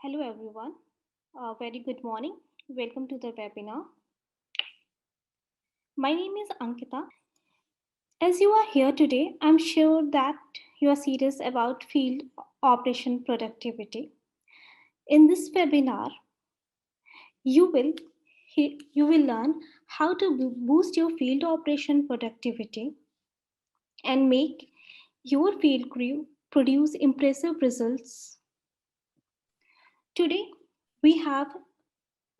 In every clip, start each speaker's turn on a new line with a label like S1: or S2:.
S1: Hello everyone. Very good morning. Welcome to the webinar. My name is Ankita. As you are here today, I'm sure that you are serious about field operation productivity. In this webinar, you will you will learn how to boost your field operation productivity and make your field crew produce impressive results. Today, we have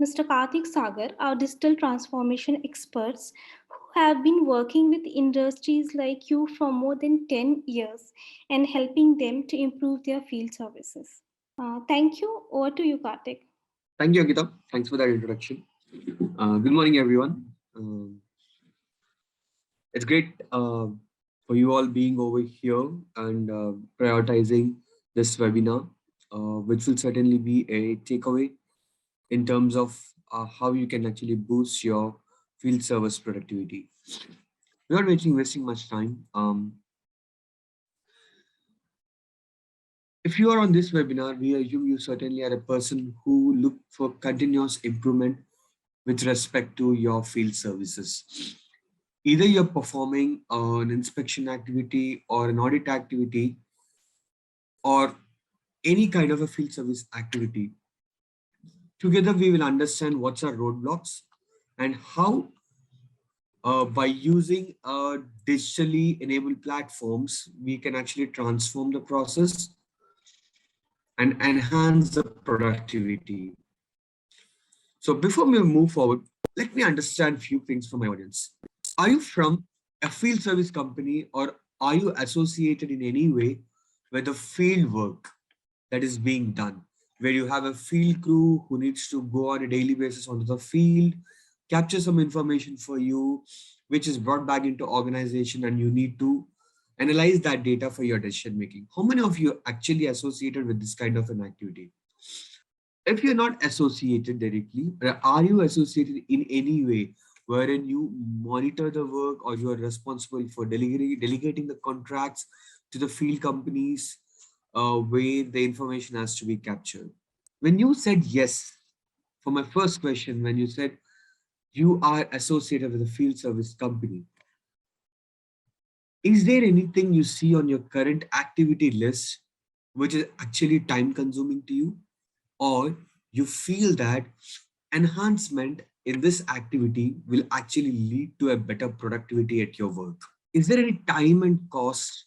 S1: Mr. Karthik Sagar, our digital transformation experts who have been working with industries like you for more than 10 years and helping them to improve their field services. Thank you. Over to you, Karthik.
S2: Thank you, Ankita. Thanks for that introduction. Good morning, everyone. It's great for you all being over here and prioritizing this webinar, which will certainly be a takeaway in terms of how you can actually boost your field service productivity. Without wasting much time, if you are on this webinar, we assume you certainly are a person who look for continuous improvement with respect to your field services. Either you're performing an inspection activity or an audit activity or any kind of a field service activity. Together, we will understand what's our roadblocks and how by using digitally enabled platforms, we can actually transform the process and enhance the productivity. So before we move forward, let me understand a few things from my audience. Are you from a field service company or are you associated in any way with the field work that is being done, where you have a field crew who needs to go on a daily basis onto the field, capture some information for you, which is brought back into organization and you need to analyze that data for your decision making? How many of you are actually associated with this kind of an activity? If you're not associated directly, are you associated in any way wherein you monitor the work or you are responsible for delegating the contracts to the field companies where the information has to be captured? When you said yes, for my first question, when you said you are associated with a field service company, is there anything you see on your current activity list which is actually time consuming to you? Or you feel that enhancement in this activity will actually lead to a better productivity at your work? Is there any time and cost,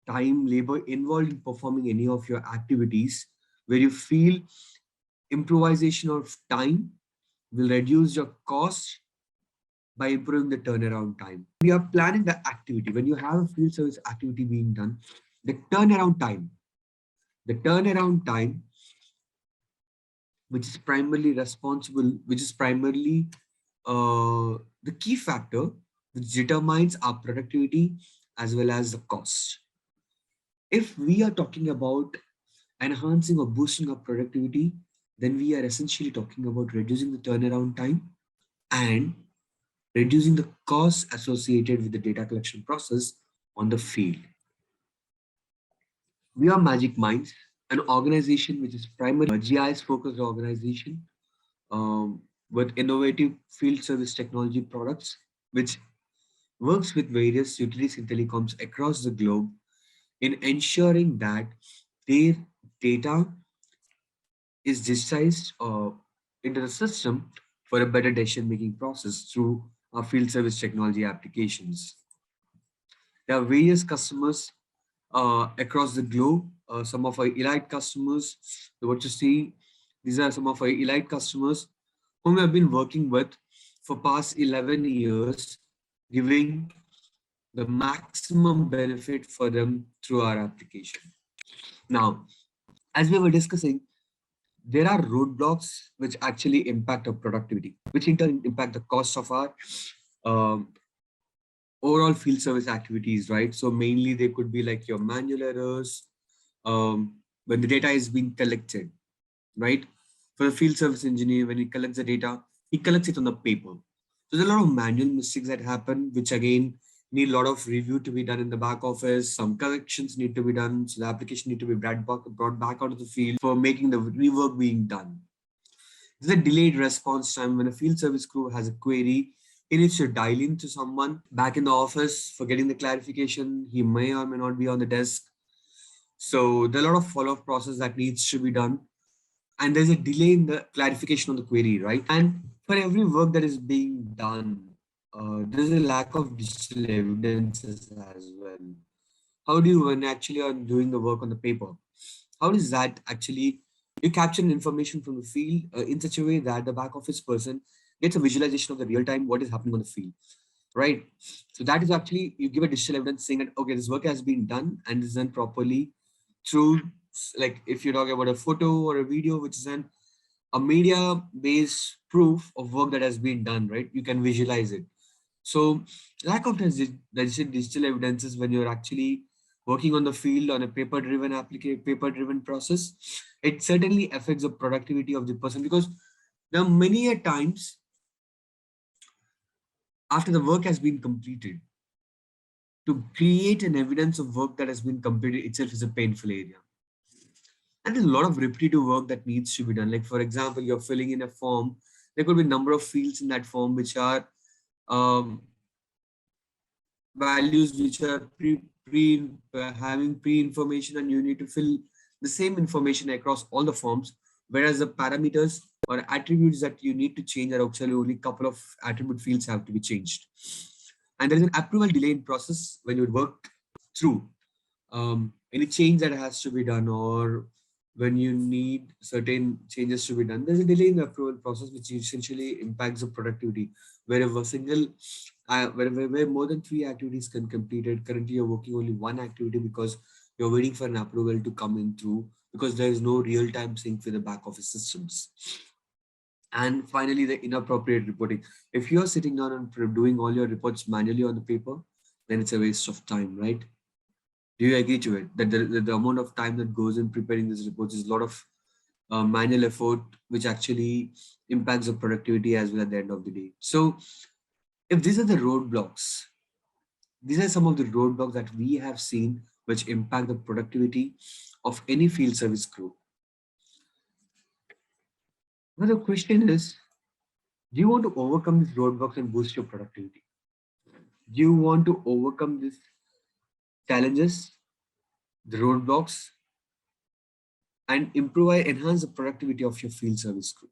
S2: time, labor involved in performing any of your activities where you feel improvisation of time will reduce your cost by improving the turnaround time? We are planning the activity. When you have a field service activity being done, the turnaround time which is primarily responsible, which is primarily the key factor which determines our productivity as well as the cost. If we are talking about enhancing or boosting our productivity, then we are essentially talking about reducing the turnaround time and reducing the costs associated with the data collection process on the field. We are Magic Minds, an organization which is primarily a GIS focused organization with innovative field service technology products, which works with various utilities and telecoms across the globe in ensuring that their data is digitized into the system for a better decision-making process through our field service technology applications. There are various customers across the globe. Some of our elite customers, what you see, these are some of our elite customers whom we have been working with for past 11 years, giving the maximum benefit for them through our application. Now, as we were discussing, there are roadblocks which actually impact our productivity, which in turn impact the cost of our um, overall field service activities, right? So mainly they could be like your manual errors when the data is being collected, right? For the field service engineer, when he collects the data, he collects it on the paper. So there's a lot of manual mistakes that happen, which again need a lot of review to be done in the back office. Some corrections need to be done. So the application need to be brought back out of the field for making the rework being done. There's a delayed response time when a field service crew has a query. He needs to dial in to someone back in the office for getting the clarification. He may or may not be on the desk. So there are a lot of follow-up process that needs to be done. And there's a delay in the clarification on the query, right? And for every work that is being done, there's a lack of digital evidences as well. How do you, when actually are doing the work on the paper, how does that actually, you capture information from the field in such a way that the back office person gets a visualization of the real time what is happening on the field, right? So that is actually, you give a digital evidence saying that okay, this work has been done and is done properly through, like if you talk about a photo or a video which is a media based proof of work that has been done, right? You can visualize it. So lack of digital evidences when you're actually working on the field on a paper-driven application, paper-driven process, it certainly affects the productivity of the person, because there are many a times after the work has been completed, to create an evidence of work that has been completed itself is a painful area. And there's a lot of repetitive work that needs to be done. Like for example, you're filling in a form, there could be a number of fields in that form which are um, values which are having pre-information, and you need to fill the same information across all the forms, whereas the parameters or attributes that you need to change are actually only a couple of attribute fields have to be changed. And there is an approval delay in process when you work through any change that has to be done, or when you need certain changes to be done, there's a delay in the approval process, which essentially impacts the productivity. Wherever single, where more than three activities can completed, currently you're working only one activity because you're waiting for an approval to come in through, because there is no real-time sync with the back office systems. And finally, the inappropriate reporting. If you're sitting down and doing all your reports manually on the paper, then it's a waste of time, right? Do you agree to it that the amount of time that goes in preparing these reports is a lot of manual effort, which actually impacts the productivity as well at the end of the day? So if these are the roadblocks, these are some of the roadblocks that we have seen which impact the productivity of any field service crew. Now the question is, do you want to overcome these roadblocks and boost your productivity? Do you want to overcome these challenges, the roadblocks, and improve, enhance the productivity of your field service crew?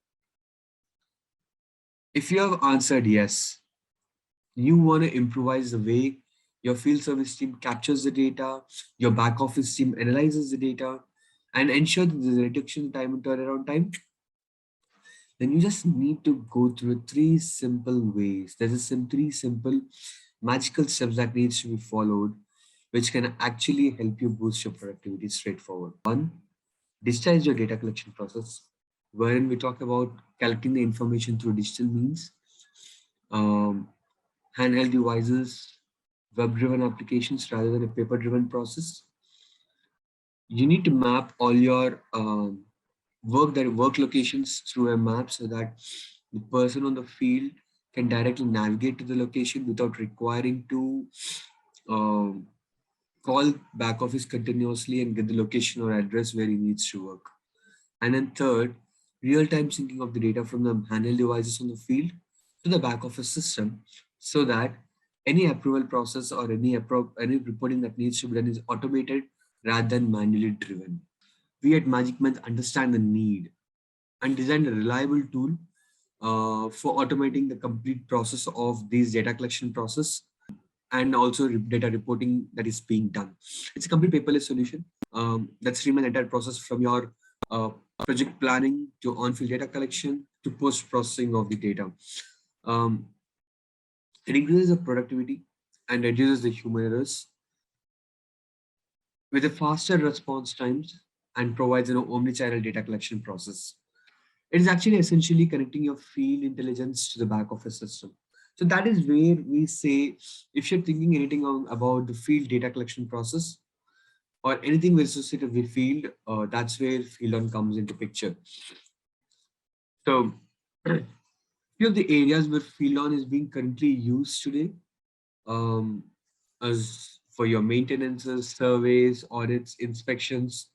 S2: If you have answered yes, you want to improvise the way your field service team captures the data, your back office team analyzes the data, and ensure that there's a reduction in time and turnaround time, then you just need to go through three simple ways. There's three simple magical steps that needs to be followed, which can actually help you boost your productivity straightforward. One, digitize your data collection process, wherein we talk about collecting the information through digital means, um, handheld devices, web-driven applications rather than a paper-driven process. You need to map all your work locations through a map so that the person on the field can directly navigate to the location without requiring to um, call back office continuously and get the location or address where he needs to work. And then third, real-time syncing of the data from the handheld devices on the field to the back office system, so that any approval process or any reporting that needs to be done is automated rather than manually driven. We at Magic Month understand the need and designed a reliable tool for automating the complete process of these data collection process, and also data reporting that is being done. It's a complete paperless solution that streamlines the entire process from your uh, project planning to on-field data collection to post-processing of the data. Um, it increases the productivity and reduces the human errors with a faster response times, and provides an omni-channel data collection process. It is actually essentially connecting your field intelligence to the back office system. So that is where we say, if you're thinking anything about the field data collection process or anything associated with field, that's where Fieldon comes into picture. So few of the areas where Fieldon is being currently used today. Um, as for your maintenances, surveys, audits, inspections,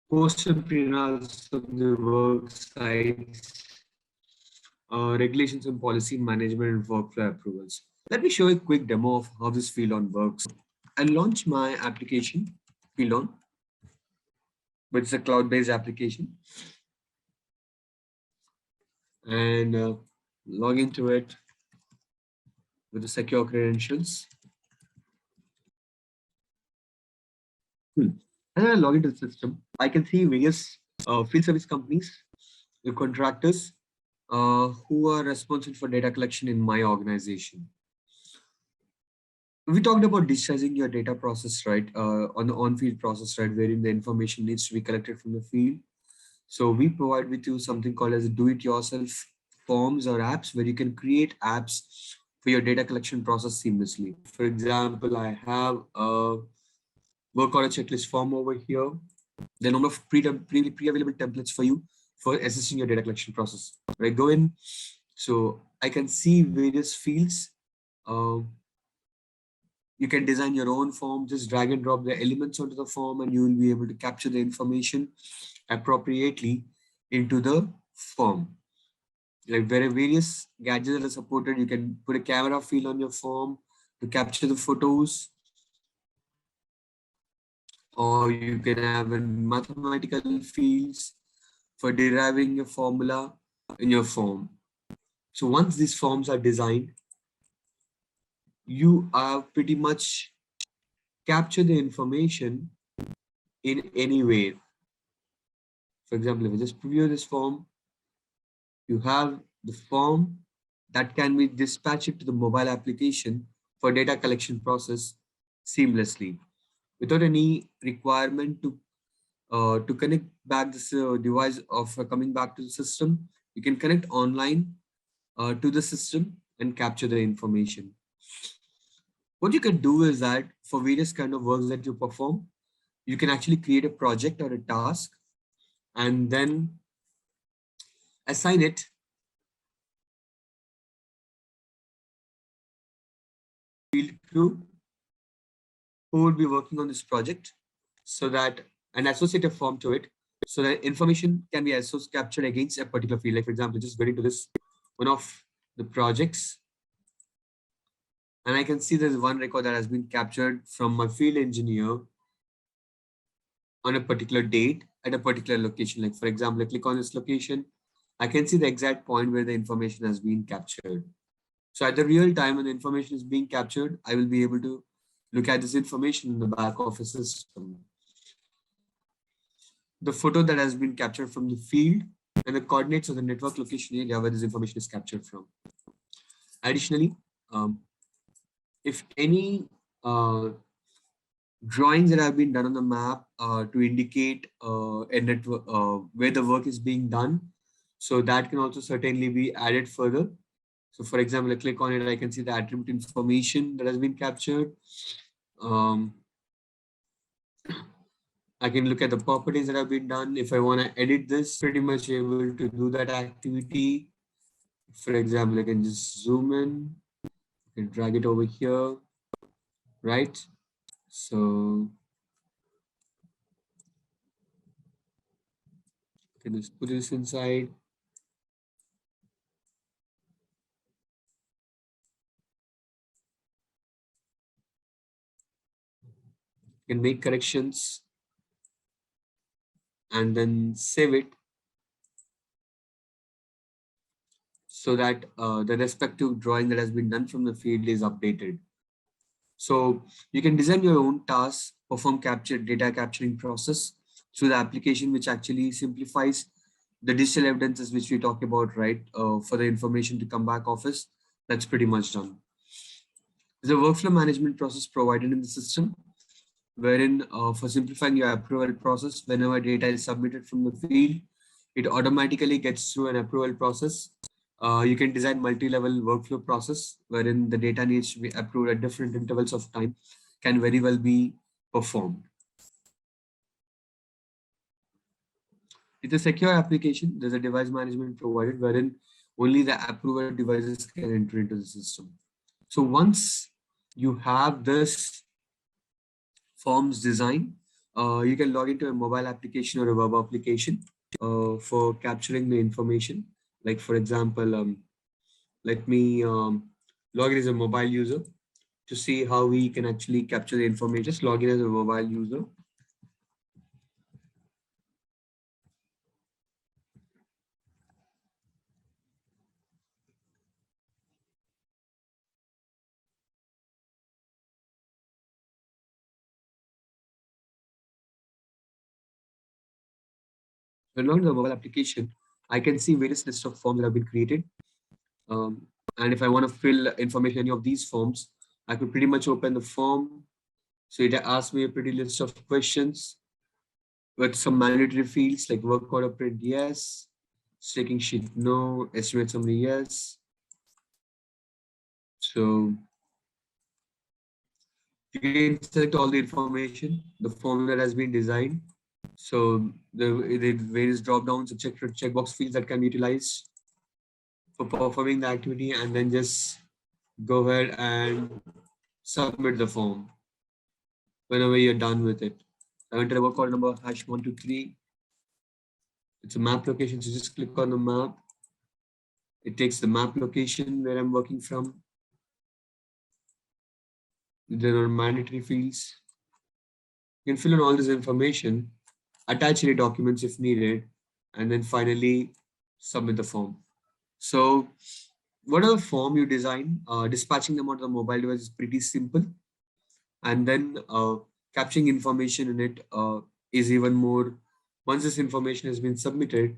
S2: post and pre-analysis of the work sites, regulations and policy management and workflow approvals. Let me show a quick demo of how this Fieldon works. I'll launch my application, Fieldon, which is a cloud-based application, and log into it with the secure credentials. And I log into the system. I can see various field service companies, the contractors who are responsible for data collection in my organization. We talked about digitizing your data process, right? On the on-field process, right, wherein the information needs to be collected from the field. So we provide with you something called as do-it-yourself forms or apps where you can create apps for your data collection process seamlessly. For example, I have a work order checklist form over here. The number of pre-available templates for you for assisting your data collection process. Right, go in. So I can see various fields. You can design your own form, just drag and drop the elements onto the form and you will be able to capture the information appropriately into the form. Like various gadgets that are supported, you can put a camera field on your form to capture the photos, or you can have a mathematical fields for deriving a formula in your form. So once these forms are designed, you are pretty much capture the information in any way. For example, if I just preview this form, you have the form that can be dispatched to the mobile application for data collection process seamlessly without any requirement to connect back this device of coming back to the system. You can connect online to the system and capture the information. What you can do is that for various kind of works that you perform, you can actually create a project or a task and then assign it field crew who will be working on this project so that and associate a form to it so that information can be also captured against a particular field. Like for example, just get into this one of the projects and I can see there's one record that has been captured from my field engineer on a particular date at a particular location. Like for example, I click on this location, I can see the exact point where the information has been captured. So at the real time when the information is being captured, I will be able to look at this information in the back office system. The photo that has been captured from the field and the coordinates of the network location area where this information is captured from. Additionally, if any drawings that have been done on the map to indicate a network where the work is being done, so that can also certainly be added further. So for example, I click on it, I can see the attribute information that has been captured. I can look at the properties that have been done. If I want to edit this, pretty much able to do that activity. For example, I can just zoom in and drag it over here, right? So I can just put this inside. You can make corrections and then save it so that the respective drawing that has been done from the field is updated. So you can design your own tasks, perform data capturing process through the application, which actually simplifies the digital evidences which we talk about, right? For the information to come back office, that's pretty much done. There's a workflow management process provided in the system, wherein for simplifying your approval process, whenever data is submitted from the field, it automatically gets through an approval process. You can design multi-level workflow process wherein the data needs to be approved at different intervals of time, can very well be performed. It's a secure application. There's a device management provided wherein only the approval devices can enter into the system. So once you have this forms design. You can log into a mobile application or a web application for capturing the information. Like for example, let me log in as a mobile user to see how we can actually capture the information. Just log in as a mobile user. When logged in the mobile application, I can see various lists of forms that have been created. Um, and if I want to fill information in any of these forms, I could pretty much open the form. So it asks me a pretty list of questions with some mandatory fields like work order print yes, staking sheet no, estimate summary yes. So you can select all the information, the form that has been designed. So the various drop downs and checkbox fields that can be utilized for performing the activity, and then just go ahead and submit the form whenever you're done with it. I enter the work order number #123. It's a map location, so just click on the map. It takes the map location where I'm working from. There are mandatory fields. You can fill in all this information, attach any documents if needed, and then finally submit the form. So whatever form you design, dispatching them onto the mobile device is pretty simple. And then capturing information in it is even more. Once this information has been submitted,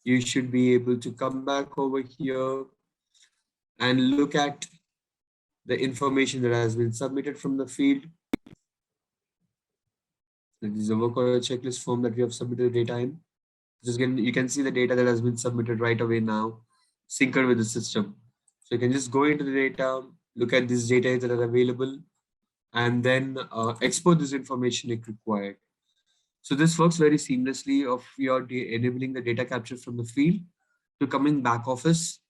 S2: you should be able to come back over here and look at the information that has been submitted from the field. This is a work order checklist form that we have submitted the data in. Just again, you can see the data that has been submitted right away now, synced with the system. So you can just go into the data, look at these data that are available, and then export this information if required. So this works very seamlessly of your enabling the data capture from the field to coming back office,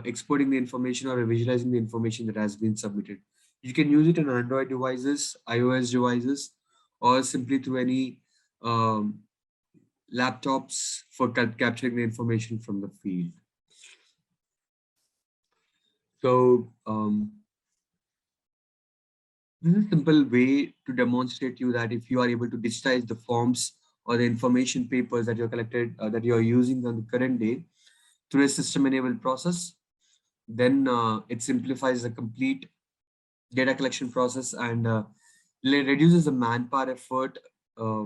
S2: exporting the information or visualizing the information that has been submitted. You can use it on Android devices, iOS devices, or simply through any um, laptops for capturing the information from the field. So this is a simple way to demonstrate you that if you are able to digitize the forms or the information papers that you're collected, that you're using on the current day through a system enabled process, then it simplifies the complete data collection process and reduces the manpower effort, uh,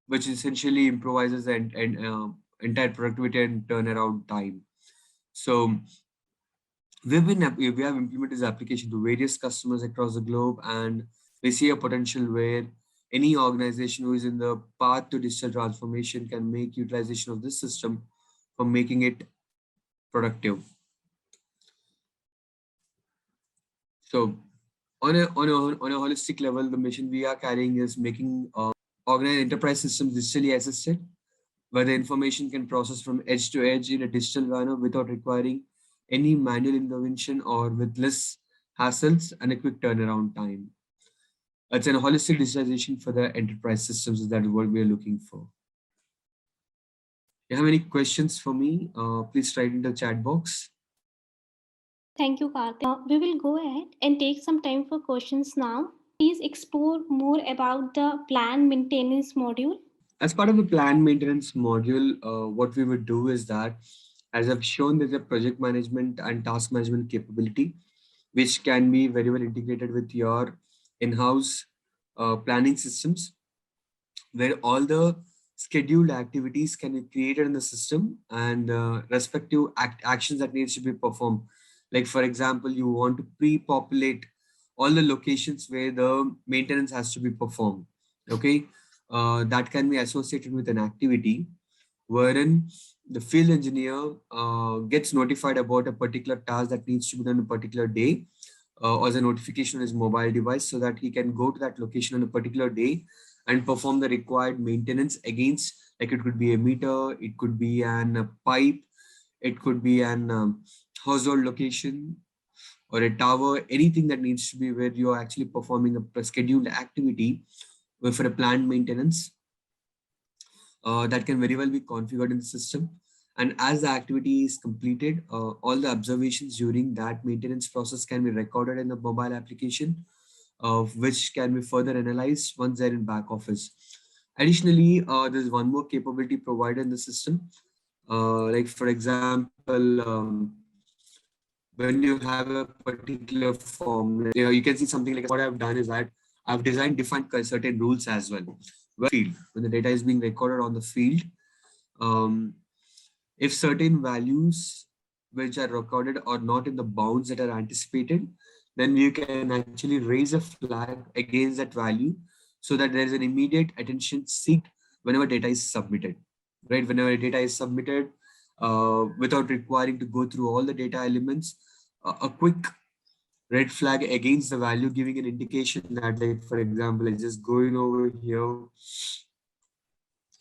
S2: which essentially improvises and entire productivity and turnaround time. So we have implemented this application to various customers across the globe, and we see a potential where any organization who is in the path to digital transformation can make utilization of this system for making it productive. So on a holistic level, the mission we are carrying is making organized enterprise systems digitally assisted, where the information can process from edge to edge in a digital manner without requiring any manual intervention or with less hassles and a quick turnaround time. It's a holistic digitalization for the enterprise systems. That is what we are looking for. If you have any questions for me, please write in the chat box.
S1: Thank you, Karthik. We will go ahead and take some time for questions now. Please explore more about the plan maintenance module.
S2: As part of the plan maintenance module, what we would do is that, as I've shown, there's a project management and task management capability, which can be very well integrated with your in-house planning systems, where all the scheduled activities can be created in the system and respective actions that needs to be performed. Like for example, you want to pre-populate all the locations where the maintenance has to be performed. Okay, that can be associated with an activity wherein the field engineer gets notified about a particular task that needs to be done a particular day, or as a notification on his mobile device, so that he can go to that location on a particular day and perform the required maintenance against, like it could be a meter, it could be an pipe, it could be an household location, or a tower, anything that needs to be where you're actually performing a scheduled activity for a planned maintenance, that can very well be configured in the system. And as the activity is completed, all the observations during that maintenance process can be recorded in the mobile application, which can be further analyzed once they're in back office. Additionally, there's one more capability provided in the system. Like for example, when you have a particular form, you can see something like what I've done is that I've designed defined certain rules as well. Field, when the data is being recorded on the field, um, if certain values which are recorded are not in the bounds that are anticipated, then you can actually raise a flag against that value so that there is an immediate attention seeked whenever data is submitted. Right? Whenever data is submitted, without requiring to go through all the data elements, a quick red flag against the value, giving an indication that, like, for example, it's just going over here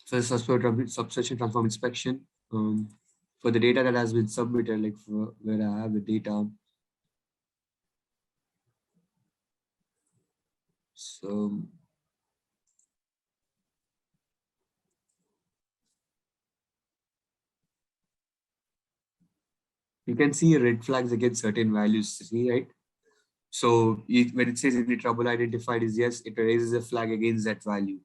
S2: for substation transform inspection, for the data that has been submitted, like for where I have the data. So you can see red flags against certain values, see, right? So when it says any trouble identified is yes, it raises a flag against that value.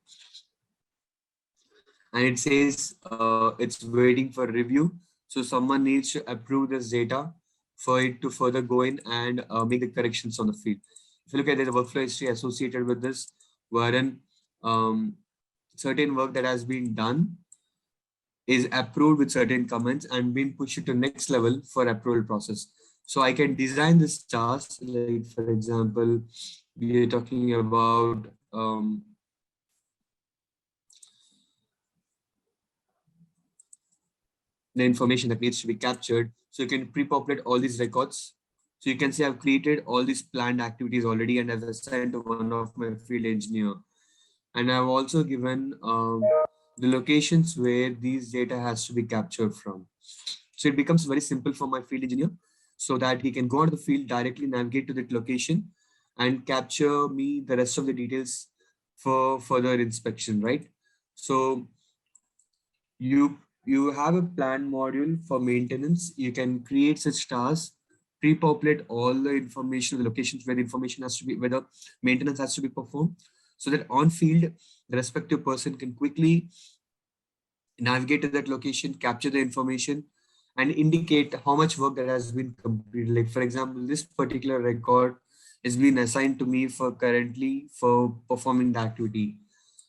S2: And it says it's waiting for review. So someone needs to approve this data for it to further go in and make the corrections on the field. If you look at the workflow history associated with this, wherein certain work that has been done is approved with certain comments and been pushed to next level for approval process. So I can design this task, like for example, we are talking about the information that needs to be captured. So you can pre-populate all these records. So you can see I've created all these planned activities already and I've assigned to one of my field engineer. And I've also given the locations where these data has to be captured from. So it becomes very simple for my field engineer so that he can go out of the field, directly navigate to that location and capture me the rest of the details for further inspection, right? So you have a plan module for maintenance. You can create such tasks, pre-populate all the information, the locations where the information has to be, where the maintenance has to be performed, so that on field, the respective person can quickly navigate to that location, capture the information, and indicate how much work that has been completed. Like for example, this particular record is being assigned to me for currently for performing the activity.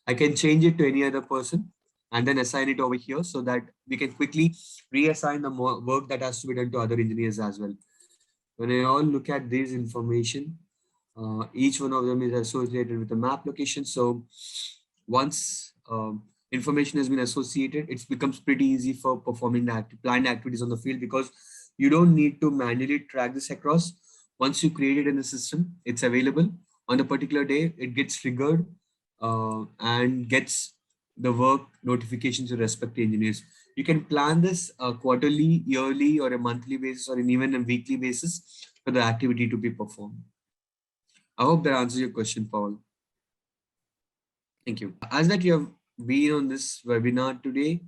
S2: I can change it to any other person and then assign it over here so that we can quickly reassign the work that has to be done to other engineers as well. When I all look at this information, each one of them is associated with a map location. So once information has been associated, it becomes pretty easy for performing the planned activities on the field, because you don't need to manually track this across. Once you create it in the system, it's available on a particular day, it gets triggered and gets the work notifications to respective engineers. You can plan this quarterly, yearly, or a monthly basis, or even a weekly basis for the activity to be performed. I hope that answers your question, Paul. Thank you. As that you have been on this webinar today,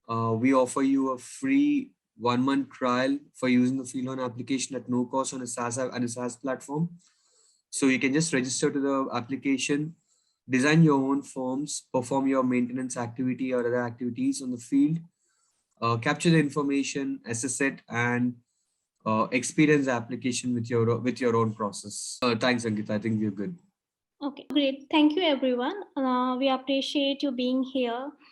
S2: we offer you a free 1-month trial for using the Freelon application at no cost on a SaaS platform. So you can just register to the application, design your own forms, perform your maintenance activity or other activities on the field, capture the information, assess it, and experience the application with your own process. Thanks, Ankita. I think we're good.
S1: Okay, great. Thank you, everyone. We appreciate you being here